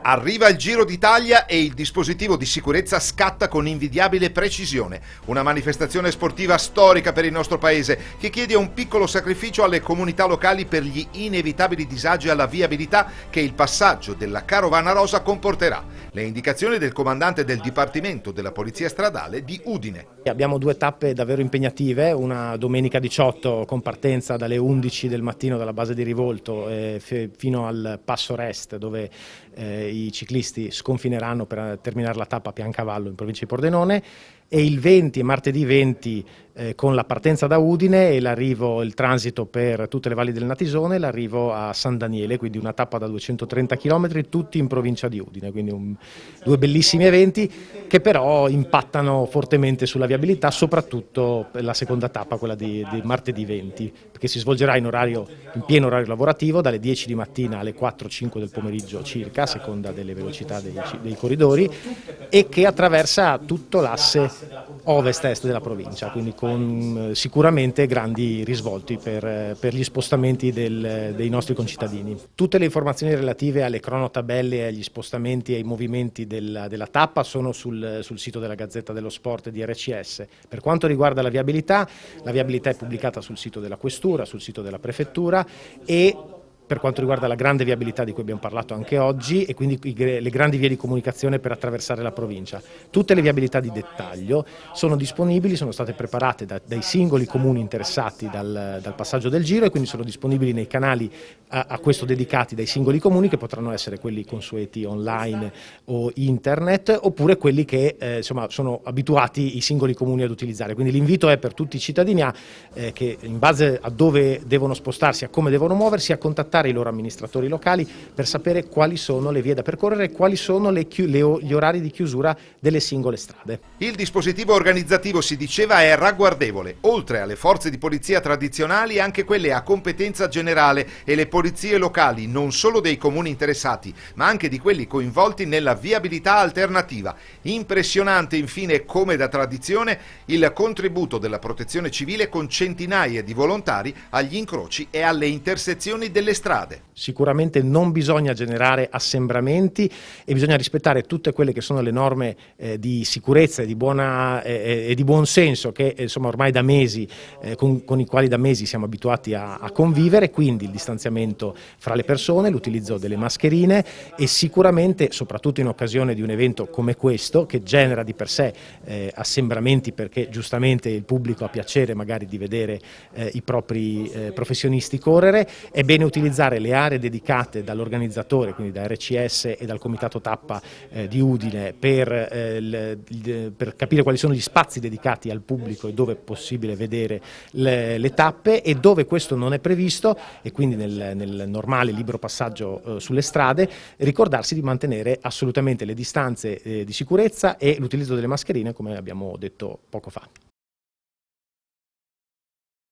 Arriva il Giro d'Italia e il dispositivo di sicurezza scatta con invidiabile precisione. Una manifestazione sportiva storica per il nostro paese che chiede un piccolo sacrificio alle comunità locali per gli inevitabili disagi alla viabilità che il passaggio della Carovana Rosa comporterà. Le indicazioni del comandante del Dipartimento della Polizia Stradale di Udine. Abbiamo due tappe davvero impegnative, una domenica 18 con partenza dalle 11 del mattino dalla base di Rivolto fino al Passo Rest, dove i ciclisti sconfineranno per terminare la tappa a Piancavallo in provincia di Pordenone, e il 20, martedì 20, con la partenza da Udine e l'arrivo, il transito per tutte le valli del Natisone e l'arrivo a San Daniele, quindi una tappa da 230 km, tutti in provincia di Udine, quindi due bellissimi eventi che però impattano fortemente sulla viabilità, soprattutto la seconda tappa, quella di martedì 20, che si svolgerà in pieno orario lavorativo dalle 10 di mattina alle 4-5 del pomeriggio circa, a seconda delle velocità dei corridori, e che attraversa tutto l'asse ovest-est della provincia, quindi con sicuramente grandi risvolti per gli spostamenti dei nostri concittadini. Tutte le informazioni relative alle cronotabelle, agli spostamenti e ai movimenti della tappa sono sul sito della Gazzetta dello Sport di RCS. Per quanto riguarda la viabilità è pubblicata sul sito della Questura, sul sito della Prefettura, e per quanto riguarda la grande viabilità di cui abbiamo parlato anche oggi, e quindi le grandi vie di comunicazione per attraversare la provincia. Tutte le viabilità di dettaglio sono disponibili, sono state preparate dai singoli comuni interessati dal passaggio del Giro, e quindi sono disponibili nei canali a questo dedicati dai singoli comuni, che potranno essere quelli consueti online o internet, oppure quelli che insomma, sono abituati i singoli comuni ad utilizzare. Quindi l'invito è per tutti i cittadini che, in base a dove devono spostarsi, a come devono muoversi, a contattare i loro amministratori locali per sapere quali sono le vie da percorrere e quali sono gli orari di chiusura delle singole strade. Il dispositivo organizzativo, si diceva, è ragguardevole. Oltre alle forze di polizia tradizionali, anche quelle a competenza generale e le polizie locali, non solo dei comuni interessati, ma anche di quelli coinvolti nella viabilità alternativa. Impressionante, infine, come da tradizione, il contributo della Protezione Civile con centinaia di volontari agli incroci e alle intersezioni delle strade. Sicuramente non bisogna generare assembramenti e bisogna rispettare tutte quelle che sono le norme di sicurezza e di buon senso che insomma ormai da mesi, con i quali da mesi siamo abituati a convivere, quindi il distanziamento fra le persone, l'utilizzo delle mascherine, e sicuramente, soprattutto in occasione di un evento come questo che genera di per sé assembramenti, perché giustamente il pubblico ha piacere magari di vedere i propri professionisti correre, è bene utilizzare le aree dedicate dall'organizzatore, quindi da RCS e dal Comitato Tappa di Udine, per capire quali sono gli spazi dedicati al pubblico e dove è possibile vedere le tappe, e dove questo non è previsto, e quindi nel normale libero passaggio sulle strade, ricordarsi di mantenere assolutamente le distanze di sicurezza e l'utilizzo delle mascherine, come abbiamo detto poco fa.